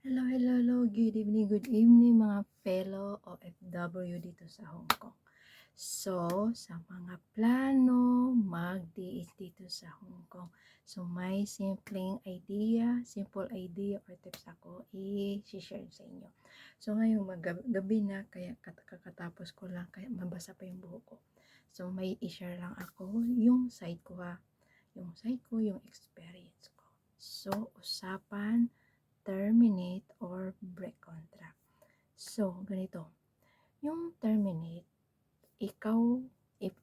Hello, hello, hello. Good evening mga fellow OFW dito sa Hong Kong. So, sa mga plano, mag-DH dito sa Hong Kong. So, may simple idea or tips ako i-share sa inyo. So, ngayon gabi na, kaya kakatapos ko lang, kaya mabasa pa yung buhok ko. So, may i-share lang ako yung side ko yung experience ko. So, usapan terminate or break contract. So, ganito. Yung terminate, ikaw, if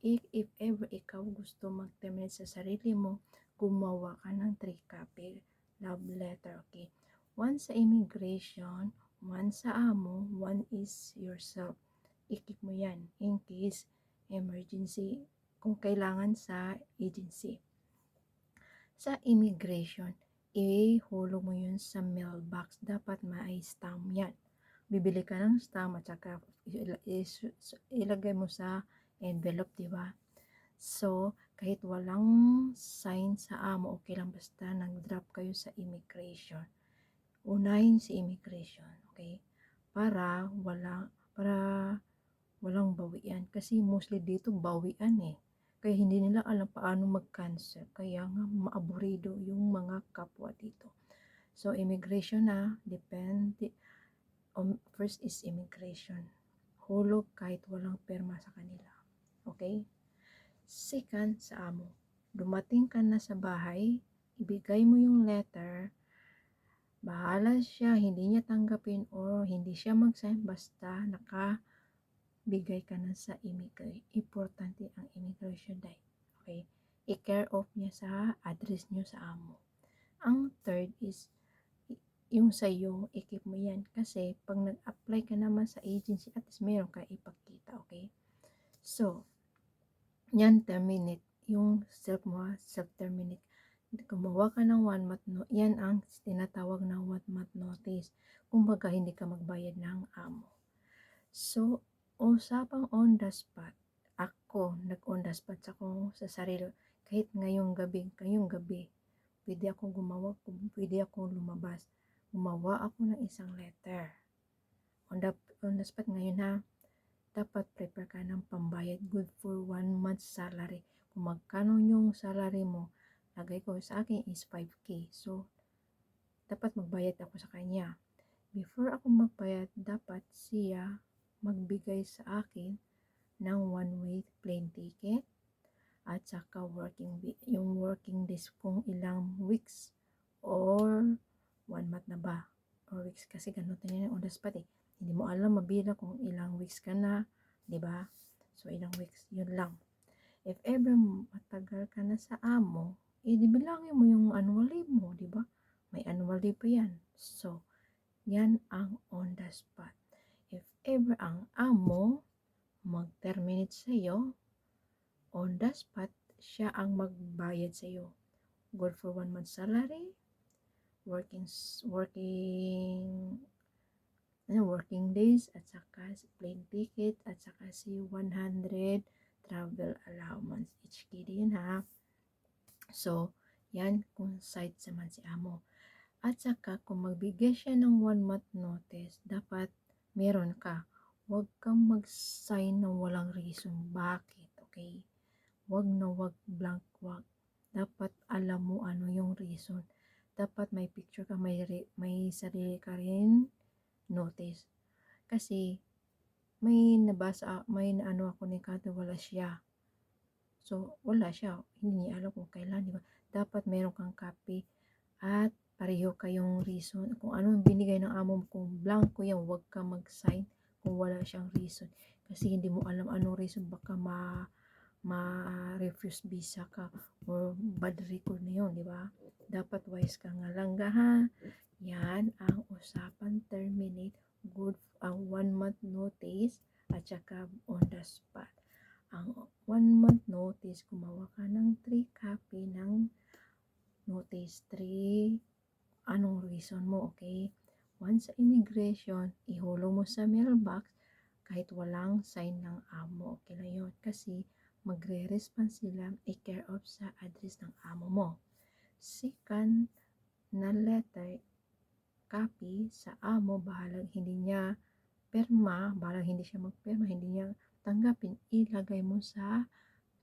ever ikaw gusto mag-terminate sa sarili mo, gumawa ka ng 3-copy love letter, okay? One sa immigration, one sa amo, one is yourself. I-keep mo yan in case emergency, kung kailangan sa agency. Sa immigration, ihulog mo yun sa mailbox. Dapat ma-stamp yan. Bibili ka ng stamp at saka ilagay mo sa envelope, diba? So, kahit walang sign sa amo, okay lang basta nag-drop kayo sa immigration. Unahin si immigration, okay? Para walang bawian. Kasi mostly dito bawian eh. Kaya hindi nila alam paano mag-cancel. Kaya nga maaburido yung mga kapwa dito. So immigration na, depende. First is immigration. Hulog kahit walang perma sa kanila. Okay? Second, sa amo. Dumating ka na sa bahay, ibigay mo yung letter, bahala siya, hindi niya tanggapin or hindi siya mag-sign basta bigay ka na sa importante ang immigration dahil. Okay? I-care off niya sa address niyo sa amo. Ang third is, yung sa'yo, i-keep mo yan. Kasi, pag nag-apply ka naman sa agency, at least meron ka ipakita, okay? So, yan, terminate. Yung self-terminate. Gumawa ka ng 1 month notice. Yan ang tinatawag na 1 month notice. Kumbaga, hindi ka magbayad ng amo. So, usapang on the spot. Ako, nag-on the spot ako sa sarili. Kahit ngayong gabi, pwede akong lumabas. Gumawa ako ng isang letter. On the spot ngayon ha, dapat prepare ka ng pambayad good for 1 month salary. Kung magkano yung salary mo, lagay ko sa akin is 5K. So, dapat magbayad ako sa kanya. Before ako magbayad, dapat siya magbigay sa akin ng one-way plane ticket at saka yung working days kung ilang weeks or 1 month na ba or weeks kasi ganun tayo on the spot eh. Hindi mo alam mabila kung ilang weeks ka na, di ba? So ilang weeks, yun lang. If ever matagal ka na sa amo, di bilangin mo yung annual leave mo, di ba? May annual leave pa yan. So, yan ang on the spot. If ever ang amo mag-terminate sa'yo, on the spot, siya ang magbayad sa'yo. Good for 1 month salary, working days, at saka plane ticket, at saka si 100 travel allowance. Each KD yun ha. So, yan kung side naman si amo. At saka, kung magbigay siya ng 1 month notice, dapat meron ka. Huwag kang mag-sign ng walang reason. Bakit? Okay? Huwag blank, wag. Dapat alam mo ano yung reason. Dapat may picture ka, may sarili ka rin notice. Kasi, may naano ako ni Kato, wala siya. So, wala siya. Hindi niya alam kung kailan, di ba? Dapat meron kang copy at pareho kayong reason. Kung anong binigay ng amo mo, kung blanco yan, huwag ka mag-sign kung wala siyang reason. Kasi hindi mo alam anong reason, baka ma-refuse visa ka or bad record na yun, di ba? Dapat wise ka nga lang ha. Yan ang usapan terminate, good ang 1 month notice at saka on the spot. Ang 1 month notice, gumawa ka ng 3 copy ng notice, 3 anong reason mo, okay? Once sa immigration, ihulog mo sa mailbox kahit walang sign ng amo, okay lang yun. Kasi magre-respond sila, i-care of sa address ng amo mo. Second na letter, copy sa amo, bahalang hindi niya perma, bahalang hindi siya magperma, hindi niya tanggapin, ilagay mo sa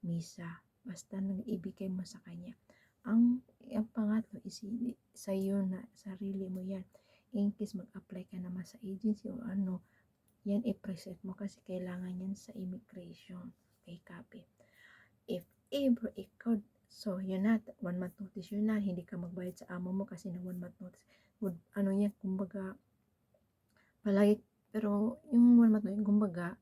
misa. Basta nang ibigay mo sa kanya. Ang pangatlo is sa iyo na, sarili mo yan. In case mag-apply ka naman sa agency o ano, yan i-present mo kasi kailangan yan sa immigration. Okay, copy. If ever ikaw, so yun na, 1 month notice yun na, hindi ka magbayad sa amo mo kasi na 1 month notice. Ano yan, kumbaga, palagi, pero yung 1 month notice,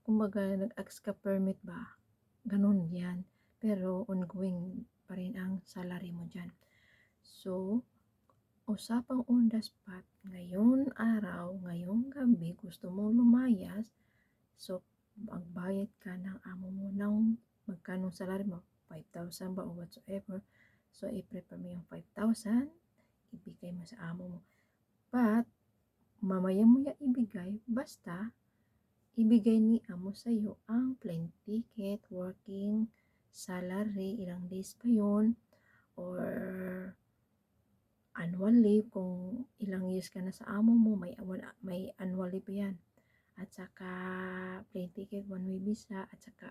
kumbaga nag-ask ka permit ba? Ganun yan. Pero ongoing pa rin ang salary mo dyan. So, usapang on the spot, ngayon araw, ngayong gabi, gusto mong lumayas, so, magbayad ka ng amo mo ng magkano salary mo, 5,000 ba o whatsoever. So, i-prepare mo yung 5,000, ibigay mo sa amo mo. But, mamaya mo yan ibigay, basta, ibigay ni amo sa'yo ang plane ticket, working salary, ilang days pa yun, or annual leave, kung ilang years ka na sa amo mo, may annual leave yan. At saka plane ticket, one way visa, at saka,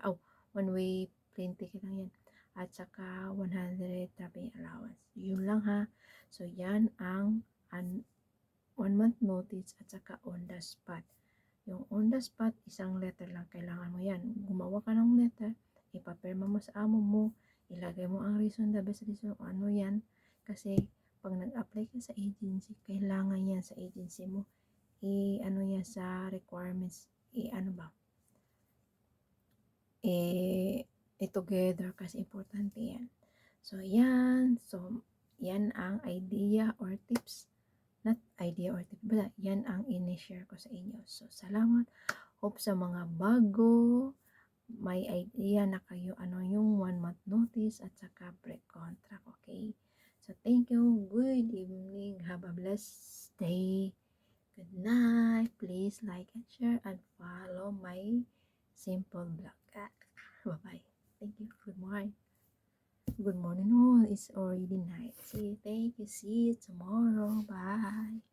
one way plane ticket lang yan. At saka 100 traveling allowance. Yun lang ha. So, yan ang 1 month notice at saka on the spot. Yung on the spot, isang letter lang kailangan mo yan. Gumawa ka ng letter, ipapirma mo sa amo mo, ilagay mo ang reason, the best reason, ano yan. Kasi, pag nag-apply ka sa agency, kailangan yan sa agency mo. Ano yan sa requirements, ano ba? Together kasi importante yan. So, yan. So, yan ang idea or tips. Not idea or tips, but yan ang in-share ko sa inyo. So, salamat. Hope sa mga bago, may idea na kayo ano yung 1 month notice at saka break contract. Okay? So, thank you. Good evening. Have a blessed day. Good night. Please like and share and follow my simple blog. Bye-bye. Thank you. Good morning. Good morning. Oh, it's already night. See, thank you. See you tomorrow. Bye.